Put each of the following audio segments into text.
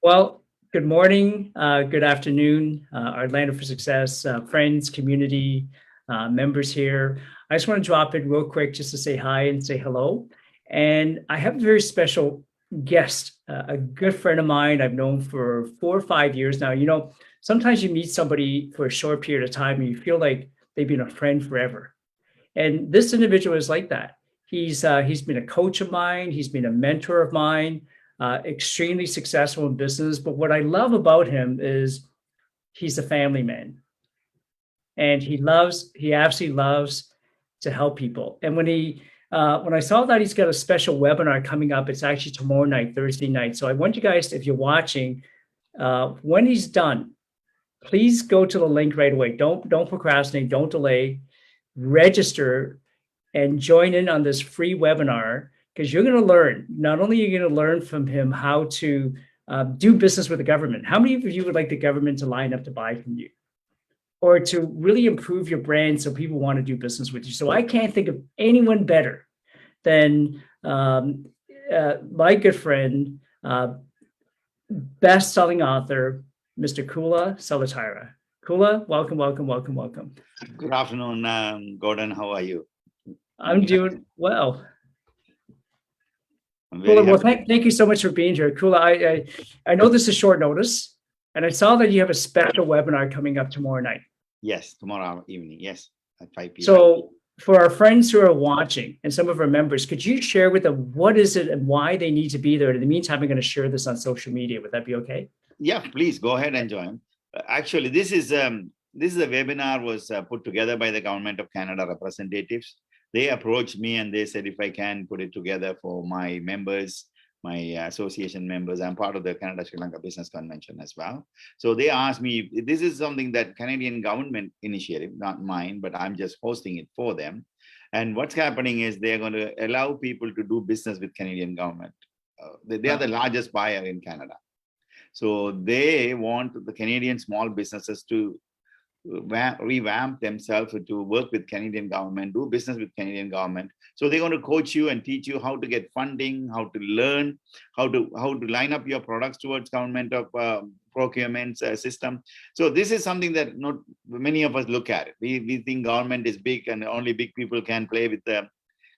Well, good morning, good afternoon, our Atlanta for Success friends, community members here. I just want to drop in real quick just to say hi and say hello. And I have a very special guest, a good friend of mine I've known for 4 or 5 years now. Sometimes you meet somebody for a short period of time and you feel like they've been a friend forever. And this individual is like that. He's been a coach of mine. He's been a mentor of mine. Extremely successful in business. But what I love about him is he's a family man, and he absolutely loves to help people. And when I saw that he's got a special webinar coming up, it's actually tomorrow night, Thursday night. So I want you guys, if you're watching, when he's done, please go to the link right away. Don't procrastinate. Don't delay. Register and join in on this free webinar because you're going to learn. Not only are you going to learn from him how to do business with the government. How many of you would like the government to line up to buy from you, or to really improve your brand so people want to do business with you? So I can't think of anyone better than my good friend, best-selling author, Mr. Kula Sellathurai. Kula, welcome, welcome, welcome, welcome. Good afternoon, Gordon. How are you? I'm doing well. I'm very Kula, well, happy. thank you so much for being here. Kula, I know this is short notice, and I saw that you have a special webinar coming up tomorrow night. Yes, tomorrow evening. Yes, at 5 p.m. So for our friends who are watching and some of our members, could you share with them what is it and why they need to be there? In the meantime, I'm going to share this on social media. Would that be okay? Yeah, please go ahead and join. Actually, this is a webinar was put together by the Government of Canada representatives. They approached me and they said if I can put it together for my members, my association members. I'm part of the Canada Sri Lanka Business Convention as well. So they asked me, this is something that Canadian government initiative, not mine, but I'm just hosting it for them. And what's happening is they're going to allow people to do business with Canadian government. They are the largest buyer in Canada. So they want the Canadian small businesses to revamp themselves to work with Canadian government, do business with Canadian government. So they're going to coach you and teach you how to get funding, how to learn, how to line up your products towards government of procurement system. So this is something that not many of us look at. We think government is big and only big people can play with the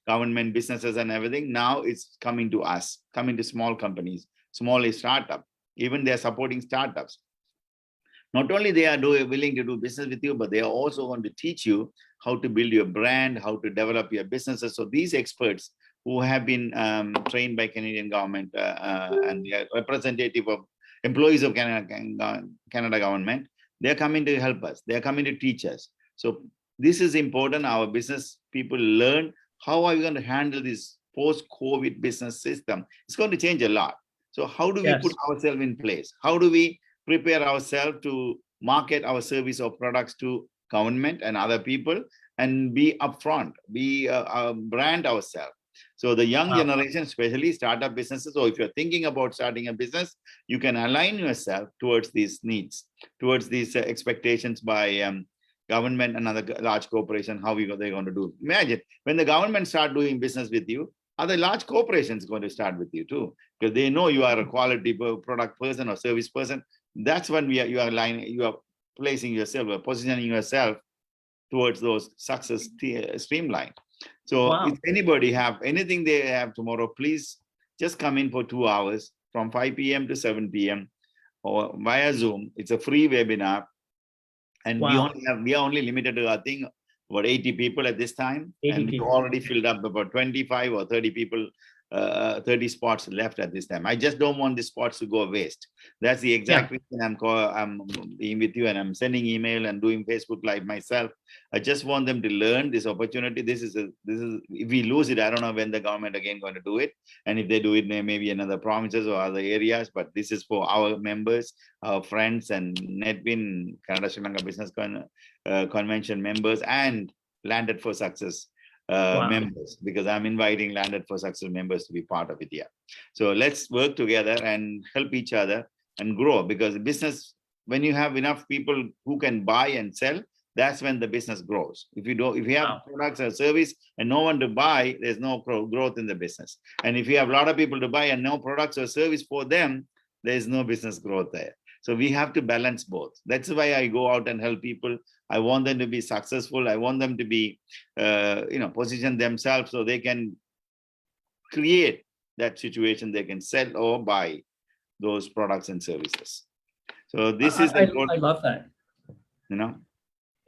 government businesses and everything. Now it's coming to us, coming to small companies, small startup. Even they're supporting startups. Not only they are willing to do business with you, but they are also going to teach you how to build your brand, how to develop your businesses. So these experts who have been trained by Canadian government and they are representative of employees of Canada government, they're coming to help us. They're coming to teach us. So this is important. Our business people learn how are we going to handle this post-COVID business system. It's going to change a lot. So how do we put ourselves in place? How do we prepare ourselves to market our service or products to government and other people and be upfront, brand ourselves? So the young generation, especially startup businesses, or if you're thinking about starting a business, you can align yourself towards these needs, towards these expectations by government and other large corporation, how they're going to do. Imagine when the government start doing business with you, other large corporations going to start with you too, because they know you are a quality product person or service person. That's when you are placing yourself or positioning yourself towards those success streamline. So if anybody have anything they have tomorrow, please just come in for 2 hours from 5 p.m. to 7 p.m. or via Zoom. It's a free webinar. And we are only limited to, I think, about 80 people at this time. And we already filled up about 25 or 30 people, 30 spots left at this time. I just don't want the spots to go waste. That's the exact reason I'm being with you and I'm sending email and doing Facebook Live myself. I just want them to learn this opportunity. This is if we lose it, I don't know when the government again going to do it. And if they do it, maybe another provinces or other areas, but this is for our members, our friends and NetWin, Canada Sri Lanka Business Convention members and Landed for Success members, because I'm inviting Landed for Success members to be part of it here. So let's work together and help each other and grow, because business, when you have enough people who can buy and sell, that's when the business grows. If you have products or service and no one to buy, there's no growth in the business. And if you have a lot of people to buy and no products or service for them, there is no business growth there. So we have to balance both. That's why I go out and help people. I want them to be successful. I want them to be, position themselves so they can create that situation. They can sell or buy those products and services. So this is I love that. you know.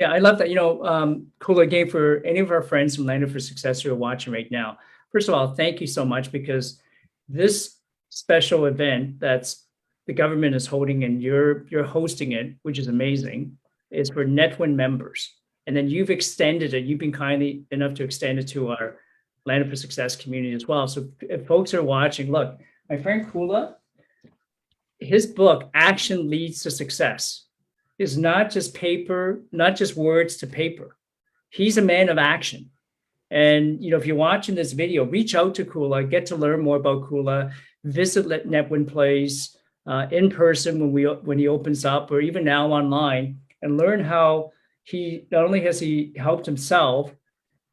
Yeah, I love that. Kula, again, for any of our friends from Landed for Success who are watching right now, first of all, thank you so much, because this special event that's the government is holding and you're hosting it, which is amazing, is for NetWin members. And then you've extended it. You've been kindly enough to extend it to our Landed for Success community as well. So if folks are watching, look, my friend Kula, his book, Action Leads to Success, is not just paper, not just words to paper. He's a man of action. And if you're watching this video, reach out to Kula, get to learn more about Kula, visit NetWin Place in person when he opens up, or even now online, and learn how he not only has he helped himself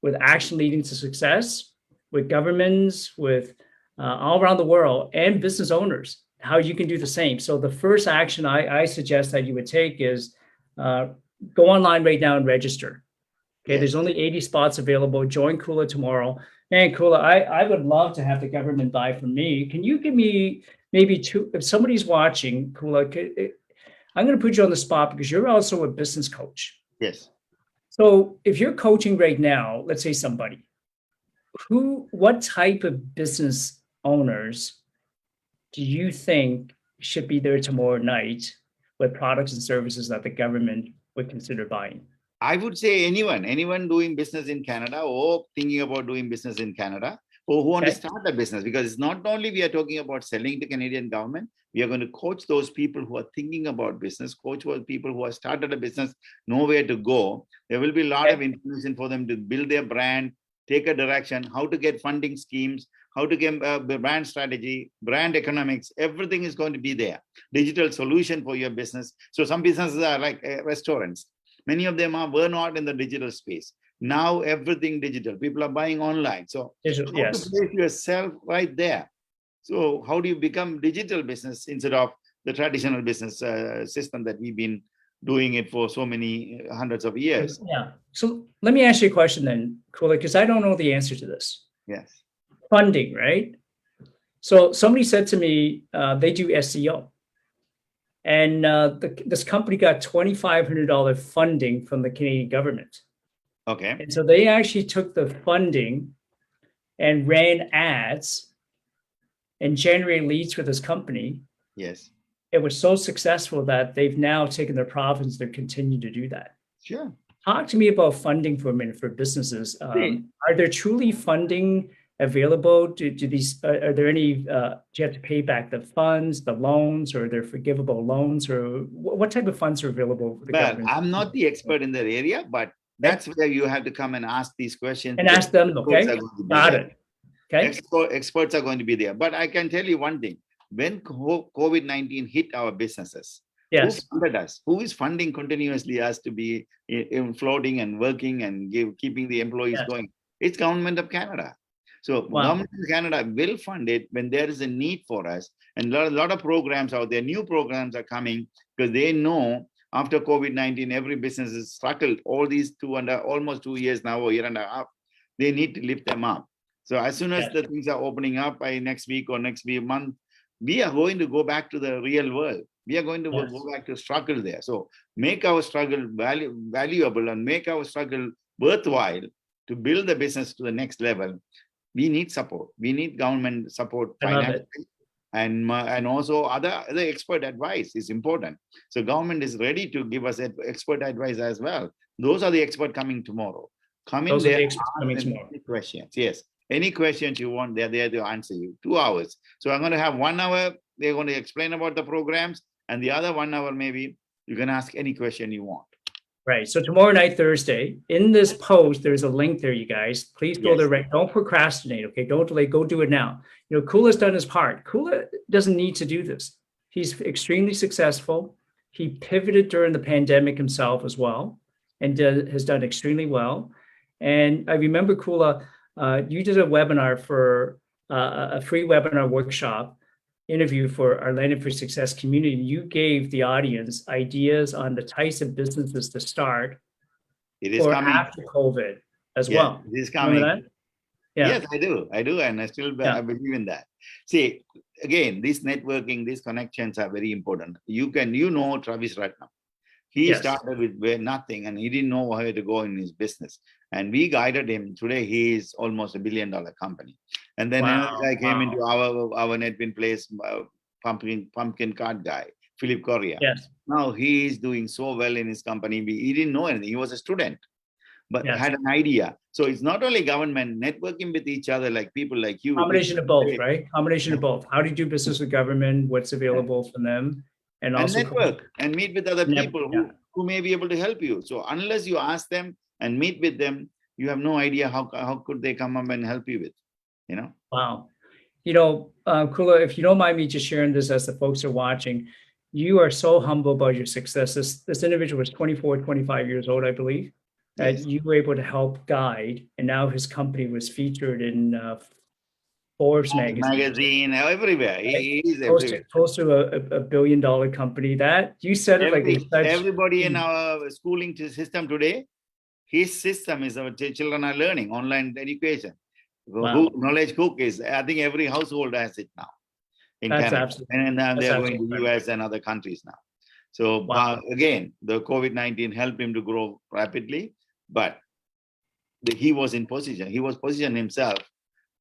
with action leading to success, with governments, with all around the world, and business owners, how you can do the same. So the first action I suggest that you would take is go online right now and register. Okay, Yes. There's only 80 spots available. Join Kula tomorrow. Man, Kula, I would love to have the government buy from me. Can you give me maybe two, if somebody's watching, Kula, I'm going to put you on the spot because you're also a business coach. Yes. So if you're coaching right now, let's say somebody, what type of business owners do you think should be there tomorrow night with products and services that the government would consider buying? I would say anyone doing business in Canada or thinking about doing business in Canada, or who want to start a business, because it's not only we are talking about selling to Canadian government, we are going to coach those people who are thinking about business, coach those people who have started a business, know where to go. There will be a lot of information for them to build their brand, take a direction, how to get funding schemes, how to get brand strategy, brand economics, everything is going to be there. Digital solution for your business. So some businesses are like restaurants. Many of them were not in the digital space. Now everything digital. People are buying online. So how to place yourself right there. So how do you become digital business instead of the traditional business system that we've been doing it for so many hundreds of years? Yeah. So let me ask you a question then, Kula, because I don't know the answer to this. Yes. Funding, right? So somebody said to me, they do SEO. And this company got $2,500 funding from the Canadian government. Okay. And so they actually took the funding and ran ads and generated leads for this company. Yes. It was so successful that they've now taken their profits. They're continuing to do that. Sure. Talk to me about funding for a minute for businesses. Are there truly funding available? Do these, are there any, do you have to pay back the funds, the loans, or they're forgivable loans, or what type of funds are available for the government? I'm not the expert in that area, but that's where you have to come and ask these questions. And ask them, okay? Got it. Okay. Experts are going to be there. But I can tell you one thing. When COVID-19 hit our businesses, who funded us? Who is funding continuously us to be floating and working and keeping the employees going? It's Government of Canada. So Government of Canada will fund it when there is a need for us. And a lot of programs out there, new programs are coming because they know after COVID-19, every business is struggled all these almost 2 years now, or a year and a half. They need to lift them up. So as soon as the things are opening up by next week or next month, we are going to go back to the real world. We are going to go back to struggle there. So make our struggle valuable and make our struggle worthwhile to build the business to the next level. We need support. We need government support financially. And also other expert advice is important. So government is ready to give us expert advice as well. Those are the experts coming tomorrow. Come in there, ask any questions. Yes. Any questions you want, they're there to answer you. 2 hours. So I'm going to have 1 hour. They're going to explain about the programs. And the other 1 hour, maybe you can ask any question you want. Right. So tomorrow night, Thursday, in this post, there's a link there, you guys. Please go there. Right. Don't procrastinate. Okay. Don't delay. Go do it now. Kula's done his part. Kula doesn't need to do this. He's extremely successful. He pivoted during the pandemic himself as well, and has done extremely well. And I remember, Kula, you did a webinar for a free webinar workshop interview for our Landed for Success community. You gave the audience ideas on the types of businesses to start It is for coming. after COVID as Yes, well. it is Remember coming. that? Yeah. Yes, I do. I do. And I still Yeah. I believe in that. See, again, this networking, these connections are very important. You know Travis right now. He Yes. started with nothing and he didn't know where to go in his business. And we guided him. Today, he is almost $1 billion company. And then another Wow. guy came Wow. into our Netwin place, pumpkin cart guy, Philip Correa. Yes. Now he is doing so well in his company. He didn't know anything. He was a student, but Yes. had an idea. So it's not only government networking with each other, like people like you. Combination of both, right? Combination of both. How do you do business with government? What's available from them? And also network and meet with other people who may be able to help you. So unless you ask them and meet with them, you have no idea how could they come up and help you with, you know? Wow. You know, Kula, if you don't mind me just sharing this as the folks are watching, you are so humble about your success. This individual was 24, 25 years old, I believe, that Yes. you were able to help guide, and now his company was featured in Forbes magazine, everywhere. Right? He is everywhere. Close to a $1 billion company. That you said it like everybody in our schooling system today, his system is our children are learning online education. Wow. Knowledge Cook is, I think every household has it now in Canada. And they're going to the US and other countries now. So again, the COVID-19 helped him to grow rapidly, but he was in position. He was positioned himself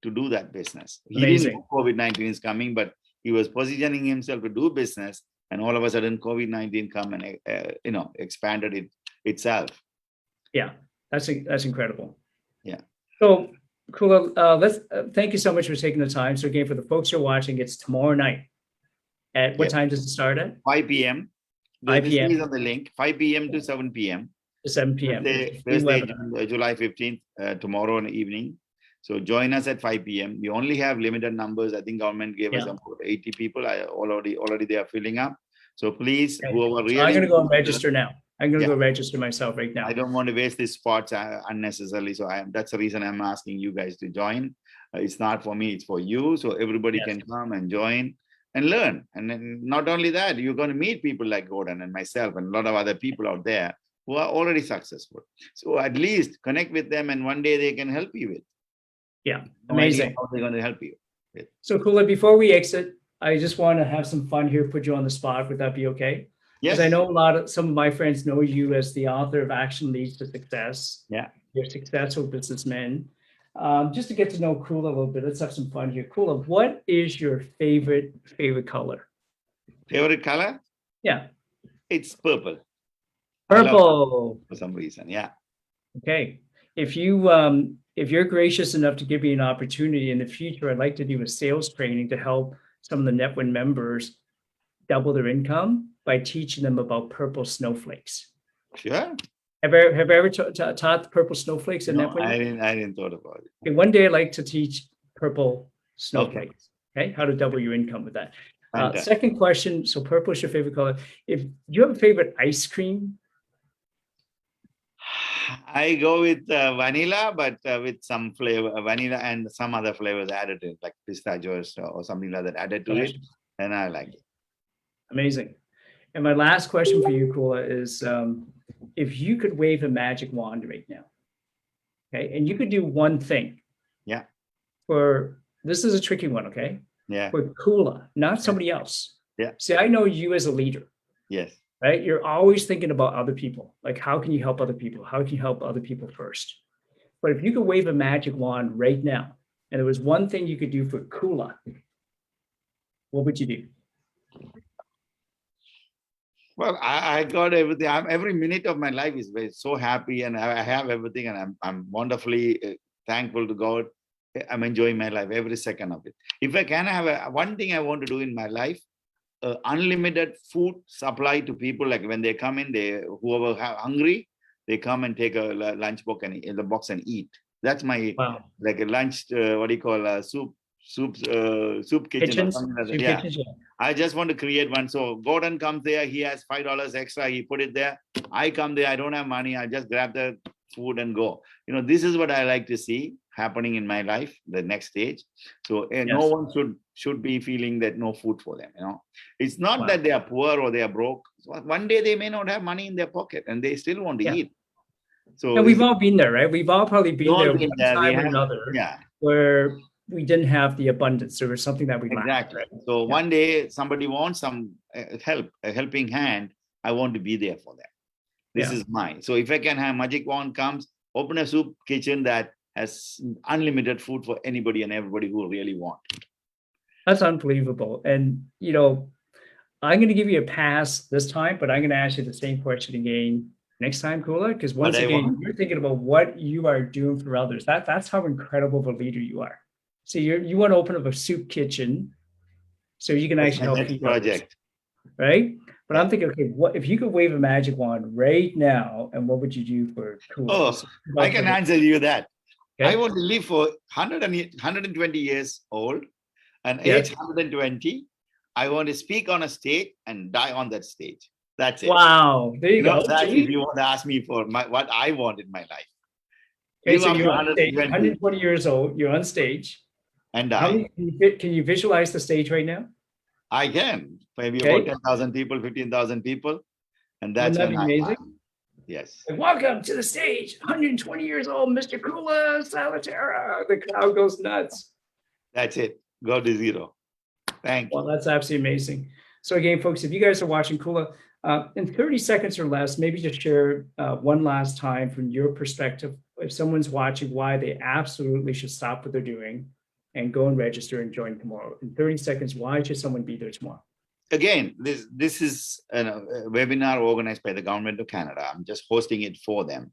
to do that business. He didn't know COVID-19 is coming, but he was positioning himself to do business. And all of a sudden, COVID-19 come and expanded itself. Yeah, that's incredible. Yeah. So cool. Let's thank you so much for taking the time. So again, for the folks who are watching, it's tomorrow night. At what time does it start at? 5 p.m. 5 p.m. Is on the link. 5 p.m. to 7 p.m. To 7 p.m. Thursday, July 15th, tomorrow in the evening. So join us at 5 p.m. We only have limited numbers. I think government gave us about 80 people. Already they are filling up. So please, whoever really. I'm going to go and register now. I'm going to go register myself right now. I don't want to waste these spots unnecessarily. So that's the reason I'm asking you guys to join. It's not for me, it's for you. So everybody can come and join and learn. And then not only that, you're going to meet people like Gordon and myself and a lot of other people out there who are already successful. So at least connect with them and one day they can help you with. Yeah, amazing. How they're going to help you with. So Kula, before we exit, I just want to have some fun here, put you on the spot. Would that be okay? Yes. Because I know some of my friends know you as the author of Action Leads to Success. Yeah. You're a successful businessman. Just to get to know Kula a little bit, let's have some fun here. Kula, what is your favorite color? Favorite color? Yeah. It's purple. Purple. For some reason, yeah. Okay. If you're gracious enough to give me an opportunity in the future, I'd like to do a sales training to help some of the Netwin members double their income by teaching them about purple snowflakes. Sure. Have you ever taught purple snowflakes in Netwin? I didn't thought about it. Okay, one day I'd like to teach purple snowflakes. Okay, how to double your income with that. Second question. So purple is your favorite color. If you have a favorite ice cream. I go with vanilla, but with some flavor, vanilla and some other flavors added to it, like pistachios or something like that added to it, and I like it. Amazing. And my last question for you, Kula, is if you could wave a magic wand right now, okay, and you could do one thing. Yeah. This is a tricky one, okay? Yeah. For Kula, not somebody else. Yeah. See, I know you as a leader. Yes. Right? You're always thinking about other people. Like, how can you help other people? How can you help other people first? But if you could wave a magic wand right now, and there was one thing you could do for Kula, what would you do? Well, I got everything. Every minute of my life is so happy, and I have everything, and I'm wonderfully thankful to God. I'm enjoying my life, every second of it. If I can have one thing I want to do in my life, unlimited food supply to people. Like when they come in, whoever hungry, they come and take a lunch box and eat. That's my like a lunch. What do you call soup kitchen or something like that. Yeah. I just want to create one. So Gordon comes there. He has $5 extra. He put it there. I come there. I don't have money. I just grab the food and go. This is what I like to see happening in my life, the next stage. So no one should should be feeling that no food for them. It's not Wow. that they are poor or they are broke. One day they may not have money in their pocket and they still want to Yeah. eat. So And we've all been there, right? We've all probably been all there been one there. We time or have, another yeah, where we didn't have the abundance. There was something that we lacked, exactly. right? So Yeah. one day somebody wants some help, a helping hand. I want to be there for them. This Yeah. is mine. So if I can have magic wand comes, open a soup kitchen that has unlimited food for anybody and everybody who really want. That's unbelievable. And, I'm going to give you a pass this time, but I'm going to ask you the same question again next time, Kula, because But once I again, want, you're thinking about what you are doing for others. That's how incredible of a leader you are. So you want to open up a soup kitchen so you can that's actually my help next feed others, project. right? But I'm Yeah. thinking, okay, what if you could wave a magic wand right now, and what would you do for Kula? Oh, I can answer you that. I Okay. want to live for 120 years old, and Yes. age 120. I want to speak on a stage and die on that stage. That's it. Wow. There you go. That's if See? you want to ask me for what I want in my life. Okay, Live so up to you're on stage, 120 120 years old. You're on stage. and How die. many can you visualize the stage right now? I can. Maybe about Okay. 10,000 people, 15,000 people. And Wouldn't that's that when be I amazing? die. Yes. And welcome to the stage, 120 years old, Mr. Kula Sellathurai. The crowd goes nuts. That's it. Go to zero. Thank Well, you. that's absolutely amazing. So again, folks, if you guys are watching Kula, in 30 seconds or less, maybe just share one last time from your perspective, if someone's watching, why they absolutely should stop what they're doing and go and register and join tomorrow. In 30 seconds, why should someone be there tomorrow? Again, this is a webinar organized by the Government of Canada. I'm just hosting it for them.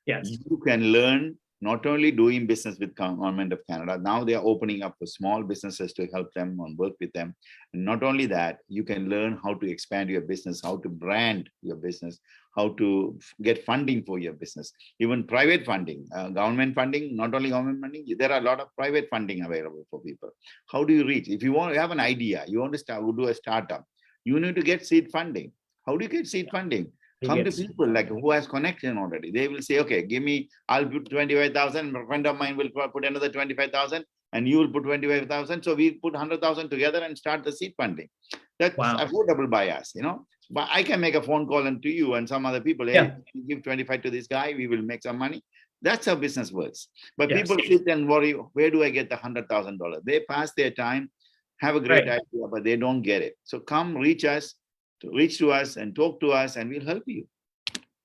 Yes. You can learn not only doing business with Government of Canada, now they are opening up for small businesses to help them and work with them. And not only that, you can learn how to expand your business, how to brand your business, how to get funding for your business, even private funding, government funding, not only government funding, there are a lot of private funding available for people. How do you reach? If you want to have an idea, you want to do a startup, you need to get seed funding. How do you get seed funding? Come to people like who has connection already. They will say, okay, give me, I'll put 25,000. A friend of mine will put another 25,000 and you will put 25,000. So we put 100,000 together and start the seed funding. That's affordable by us, But I can make a phone call to you and some other people. Hey, give 25 to this guy, we will make some money. That's how business works. But people sit and worry, where do I get the $100,000? They pass their time, have a great idea, but they don't get it. So come reach to us and talk to us and we'll help you.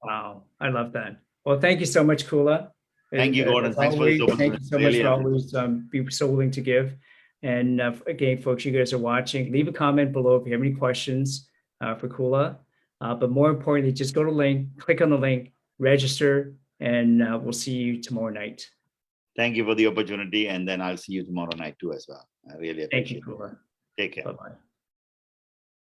Wow, I love that. Well, thank you so much, Kula. Thank you, Gordon. Thanks for this opportunity. Thank you so much for always being so willing to give. And again, folks, you guys are watching. Leave a comment below if you have any questions for Kula. But more importantly, just go to the link, click on the link, register, and we'll see you tomorrow night. Thank you for the opportunity. And then I'll see you tomorrow night too as well. I really appreciate it. Thank you, Kula. Take care. Bye-bye.